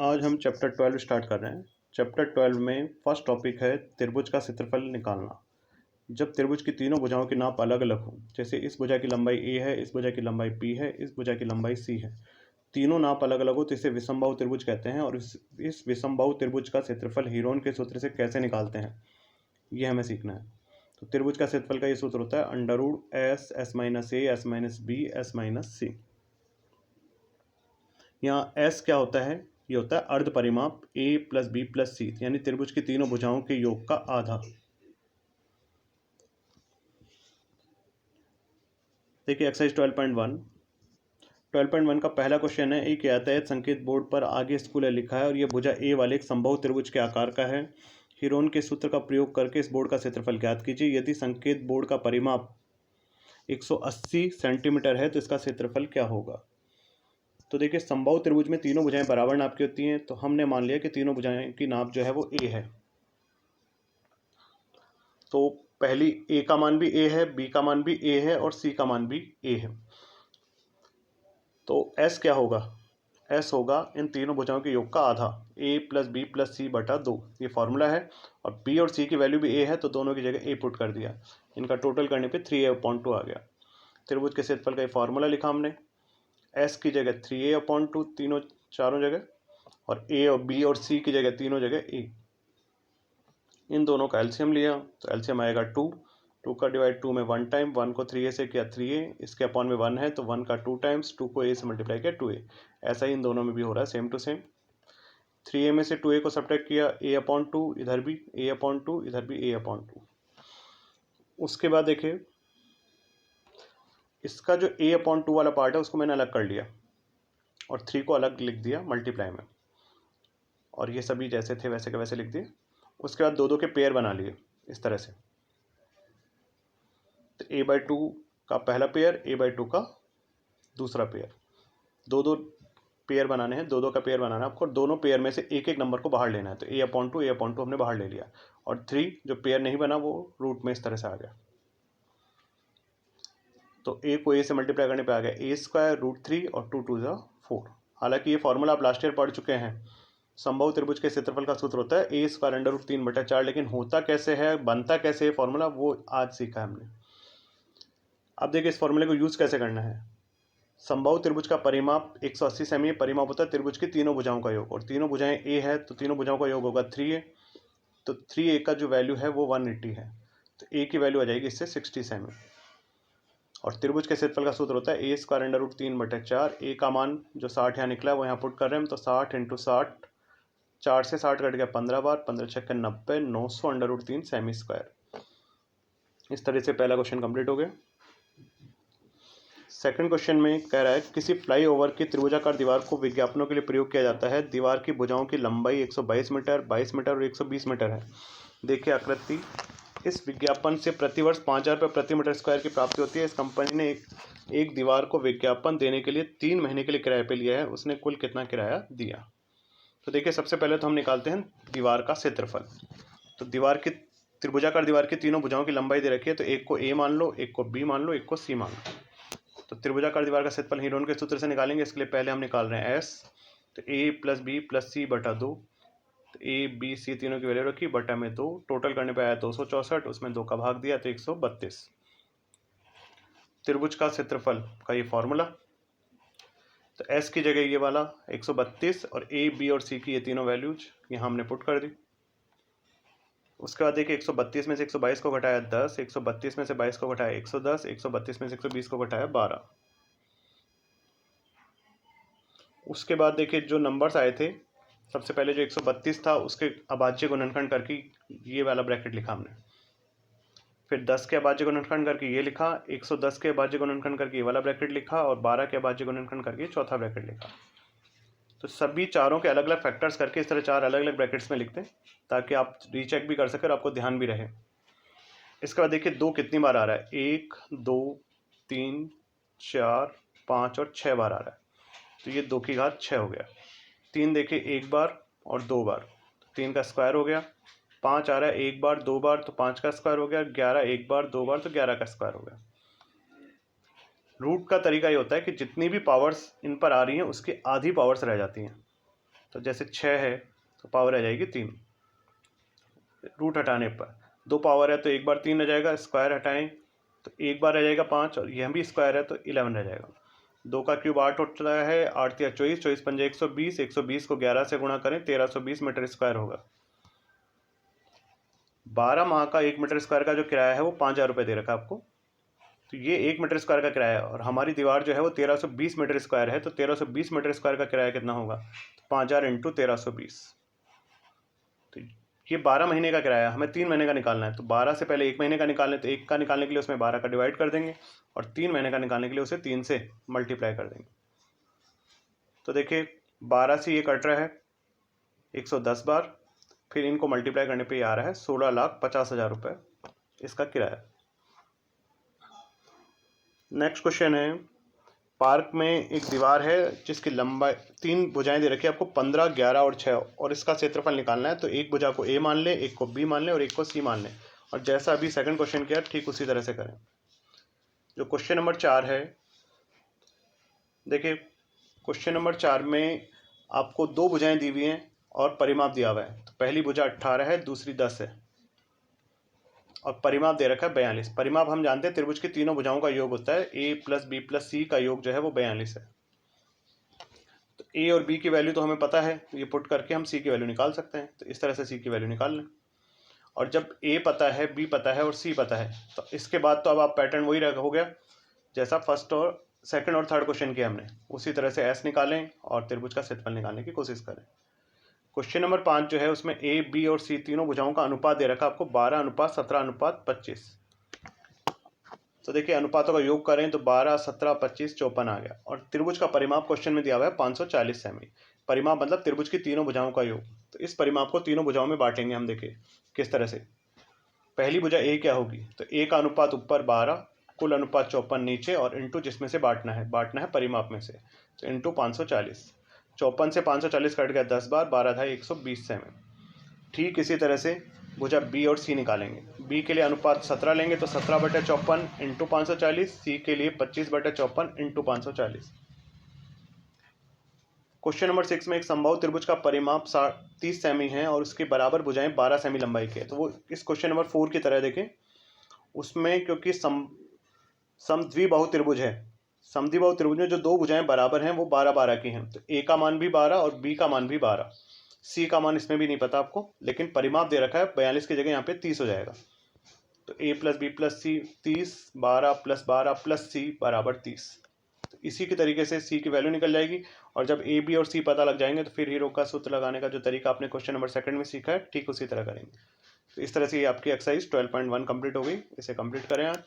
आज हम chapter 12 start कर रहे हैं। चैप्टर 12 में फर्स्ट टॉपिक है त्रिभुज का क्षेत्रफल निकालना। जब त्रिभुज की तीनों भुजाओं की नाप अलग अलग हो, जैसे इस भुजा की लंबाई a है, इस भुजा की लंबाई b है, इस भुजा की लंबाई c है, तीनों नाप अलग अलग हो तो इसे विषमबाहु त्रिभुज कहते हैं। और इस विषमबाहु त्रिभुज का क्षेत्रफल हीरोन के सूत्र से कैसे निकालते हैं, ये हमें सीखना है। तो त्रिभुज का क्षेत्रफल का ये सूत्र होता है under root S S minus A S minus B S minus C. यहाँ एस क्या होता है, ये होता है अर्ध परिमाप a प्लस बी प्लस सी, यानी त्रिभुज की तीनों भुजाओं के योग का आधा। देखिए एक्सरसाइज 12.1 का पहला क्वेश्चन है। एक यातायात संकेत बोर्ड पर आगे स्कूल है लिखा है और यह भुजा ए वाले एक समबाहु त्रिभुज के आकार का है। हीरोन के सूत्र का प्रयोग करके इस बोर्ड का क्षेत्रफल ज्ञात कीजिए। यदि संकेत बोर्ड का परिमाप 180 सेंटीमीटर है तो इसका क्षेत्रफल क्या होगा। तो देखिए समबाहु त्रिभुज में तीनों भुजाएं बराबर नाप की होती हैं, तो हमने मान लिया कि तीनों भुजाएं की नाप जो है वो a है। तो पहली a का मान भी a है, b का मान भी a है और c का मान भी a है। तो s क्या होगा, s होगा इन तीनों भुजाओं के योग का आधा, a प्लस बी प्लस सी बटा 2। ये फॉर्मूला है और b और c की वैल्यू भी a है, तो दोनों की जगह a पुट कर दिया। इनका टोटल करने पे 3a/2 आ गया। त्रिभुज के क्षेत्रफल का ये फॉर्मूला लिखा हमने। s की जगह 3a/2 तीनों चारों जगह, और a और b और c की जगह तीनों जगह a। इन दोनों का एलसीएम लिया तो एलसीएम आएगा 2 का डिवाइड 2 में 1 टाइम, 1 को 3a से किया 3a, इसके अपॉन में 1 है तो 1 का 2 टाइम्स, 2 को a से मल्टीप्लाई किया 2a। ऐसा ही इन दोनों में भी हो रहा है, सेम टू सेम। 3a में से 2a को सब्ट्रैक्ट किया, a/2 इधर भी a/2 इधर भी a/2। उसके बाद देखिए इसका जो a/2 वाला पार्ट है उसको मैंने अलग कर लिया और 3 को अलग लिख दिया मल्टीप्लाई में, और ये सभी जैसे थे वैसे के वैसे लिख दिए। उसके बाद 2 के पेयर बना लिए इस तरह से। तो a/2 का पहला पेयर, a/2 का दूसरा पेयर, 2 पेयर बनाने हैं, 2 का पेयर बनाना है आपको। दोनों पेयर में से एक एक नंबर को बाहर लेना है, तो a/2 हमने बाहर ले लिया और 3 जो पेयर नहीं बना वो रूट में इस तरह से आ गया। तो a को a से मल्टीप्लाई करने पे आ गया a²√3 और 2 2 4। हालांकि ये फॉर्मूला आप लास्ट ईयर पढ़ चुके हैं। समबाहु त्रिभुज के क्षेत्रफल का सूत्र होता है a²√3/4, लेकिन होता कैसे है, बनता कैसे है फॉर्मूला, वो आज सीखा है हमने। अब देखिए इस फॉर्मूले को यूज कैसे करना है। समबाहु त्रिभुज का परिमाप 180 सेमी, परिमाप होता है त्रिभुज की तीनों भुजाओं का योग, और तीनों भुजाएं a है तो तीनों भुजाओं का योग होगा 3a। तो 3a का जो वैल्यू है वो 180 है, तो a की वैल्यू आ जाएगी इससे 60 सेमी। और त्रिभुज के क्षेत्रफल का सूत्र होता है a²√3/4। a का मान जो 60 यहाँ निकला है वो यहाँ पुट कर रहे हैं हम, तो 60 × 60, 4 से 60 कट गया 15 बार, 15 × 90, 900√3 सेमी स्क्वायर। इस तरह से पहला क्वेश्चन कंप्लीट हो गया। सेकंड क्वेश्चन में कह रहा है किसी फ्लाईओवर की त्रिभुजाकार दीवार को विज्ञापनों के लिए प्रयोग किया जाता है। दीवार की भुजाओं की लंबाई 122 मीटर, 22 मीटर और 120 मीटर है। देखिए आकृति, इस विज्ञापन से प्रतिवर्ष 5,000 रुपये प्रति मीटर स्क्वायर की प्राप्ति होती है। इस कंपनी ने एक दीवार को विज्ञापन देने के लिए 3 महीने के लिए किराए पे लिया है। उसने कुल कितना किराया दिया। तो देखिए सबसे पहले तो हम निकालते हैं दीवार का क्षेत्रफल। तो दीवार की त्रिभुजाकार दीवार की तीनों भुजाओं की लंबाई दे रखी है, तो एक को a मान लो, एक को b मान लो, एक को c मान लो। तो त्रिभुजाकार दीवार का क्षेत्रफल हीरोन के सूत्र से निकालेंगे। इसके लिए पहले हम निकाल रहे हैं s, तो a प्लस बी प्लस सी बटा 2। तो a b c तीनों की वैल्यू रखी, बटा में 2, टोटल करने पे आया 264, उसमें 2 का भाग दिया तो 132। त्रिभुज का क्षेत्रफल का ये फॉर्मूला, तो s की जगह ये वाला 132 और a b और c की ये तीनों वैल्यूज यहाँ हमने पुट कर दी। उसके बाद देखिए 132 में से 122 को घटाया 10, 132 में से 22 को घटाया 110, 132 में से 120 को घटाया 12। उसके बाद देखिए जो नंबर्स आए थे, सबसे पहले जो 132 था उसके अभाज्य गुणनखंड करके ये वाला ब्रैकेट लिखा हमने। फिर 10 के अभाज्य गुणनखंड करके ये लिखा, 110 के अभाज्य गुणनखंड करके ये वाला ब्रैकेट लिखा, और 12 के अभाज्य गुणनखंड करके चौथा ब्रैकेट लिखा। तो सभी चारों के अलग अलग फैक्टर्स करके इस तरह 4 अलग अलग ब्रैकेट्स में लिखते हैं, ताकि आप रीचेक भी कर सकें और आपको ध्यान भी रहे। इसके बाद देखिए 2 कितनी बार आ रहा है, 1 2 3 4 5 और 6 बार आ रहा है, तो ये 2 की घात 6 हो गया। 3 देखिए 1 बार और 2 बार, 3 का स्क्वायर हो गया। 5 आ रहा है 1 बार 2 बार, तो 5 का स्क्वायर हो गया। 11 1 बार 2 बार, तो 11 का स्क्वायर हो गया। रूट का तरीका ये होता है कि जितनी भी पावर्स इन पर आ रही हैं उसकी आधी पावर्स रह जाती हैं। तो जैसे 6 है तो पावर आ जाएगी 3, रूट हटाने पर 2 पावर है तो एक बार 3 आ जाएगा, स्क्वायर हटाएं तो एक बार आ जाएगा 5, और यह भी स्क्वायर है तो 11 रह जाएगा। 2 का क्यूब 8 होता है, 8 या 24, 24 पंजे 120, 120 को 11 से गुणा करें 1320 मीटर स्क्वायर होगा। 12 माह का 1 मीटर स्क्वायर का जो किराया है वो 5000 रुपये दे रखा है आपको। तो ये 1 मीटर स्क्वायर का किराया है, और हमारी दीवार जो है वो 1320 मीटर स्क्वायर है, तो 1320 मीटर स्क्वायर का किराया कितना होगा, तो 5000 इंटू 1320। तो ये 12 महीने का किराया, हमें 3 महीने का निकालना है। तो 12 से पहले 1 महीने का निकालना है, तो 1 का निकालने के लिए उसमें 12 का डिवाइड कर देंगे, और 3 महीने का निकालने के लिए उसे 3 से मल्टीप्लाई कर देंगे। तो देखिए 12 से ये कट रहा है 110 बार, फिर इनको मल्टीप्लाई करने पे ये आ रहा है 16,50,000 रुपये इसका किराया। नेक्स्ट क्वेश्चन है, पार्क में एक दीवार है जिसकी लंबाई 3 भुजाएं दे रखी है आपको 15, 11 और 6, और इसका क्षेत्रफल निकालना है। तो एक भुजा को ए मान लें, एक को बी मान लें और एक को सी मान लें, और जैसा अभी सेकंड क्वेश्चन किया ठीक उसी तरह से करें। जो क्वेश्चन नंबर 4 है, देखिए क्वेश्चन नंबर 4 में आपको 2 भुजाएं दी हुई हैं और परिमाप दिया हुआ है। तो पहली भुजा 18 है, दूसरी 10 है, और परिमाप दे रखा है 42। परिमाप हम जानते हैं त्रिभुज की तीनों भुजाओं का योग होता है, ए प्लस बी प्लस सी का योग जो है वो 42 है। तो ए और बी की वैल्यू तो हमें पता है, ये पुट करके हम सी की वैल्यू निकाल सकते हैं। तो इस तरह से सी की वैल्यू निकाल लें, और जब ए पता है, बी पता है और सी पता है, तो इसके बाद तो अब आप पैटर्न वही हो गया जैसा फर्स्ट और सेकंड और थर्ड क्वेश्चन किया हमने, उसी तरह से एस निकालें और त्रिभुज का क्षेत्रफल निकालने की कोशिश करें। क्वेश्चन नंबर 5 जो है उसमें ए बी और सी तीनों भुजाओं का अनुपात दे रखा आपको 12:17:25। तो देखिए अनुपातों का योग करें तो 12, 17, 25, 54 आ गया, और त्रिभुज का परिमाप क्वेश्चन में दिया हुआ है 540 सेमी। परिमाप मतलब त्रिभुज की तीनों भुजाओं का योग। तो इस परिमाप को तीनों भुजाओं में बांटेंगे हम, देखिए किस तरह से। पहली भुजा ए क्या होगी, तो ए का अनुपात ऊपर 12, कुल अनुपात 54 नीचे, और इंटू जिसमें से बांटना है परिमाप में से, तो इंटू 540। 54 से 540 कट गया 10 बार, 12 था 120 सेमी। ठीक इसी तरह से भुजा बी और सी निकालेंगे। बी के लिए अनुपात 17 लेंगे तो 17/54 इंटू 540, सी के लिए 25/54 इंटू 540। क्वेश्चन नंबर 6 में एक समबाहु त्रिभुज का परिमाप 30 सेमी है और उसके बराबर भुजाएं 12 सेमी लंबाई की है। तो वो इस क्वेश्चन नंबर 4 की तरह देखें, उसमें क्योंकि समद्विबाहु त्रिभुज है, समद्विबाहु त्रिभुज में जो 2 भुजाएं बराबर हैं वो 12-12 की हैं। तो ए का मान भी 12 और बी का मान भी 12। सी का मान इसमें भी नहीं पता आपको, लेकिन परिमाप दे रखा है 42 की जगह यहाँ पे 30 हो जाएगा। तो ए प्लस बी प्लस सी 30, 12 प्लस 12 प्लस सी बराबर 30। तो इसी के तरीके से सी की वैल्यू निकल जाएगी, और जब ए बी और सी पता लग जाएंगे तो फिर हीरो का सूत्र लगाने का जो तरीका आपने क्वेश्चन नंबर 2 में सीखा है ठीक उसी तरह करेंगे। तो इस तरह से ये आपकी एक्सरसाइज 12.1 कंप्लीट हो गई। इसे कंप्लीट करें आज।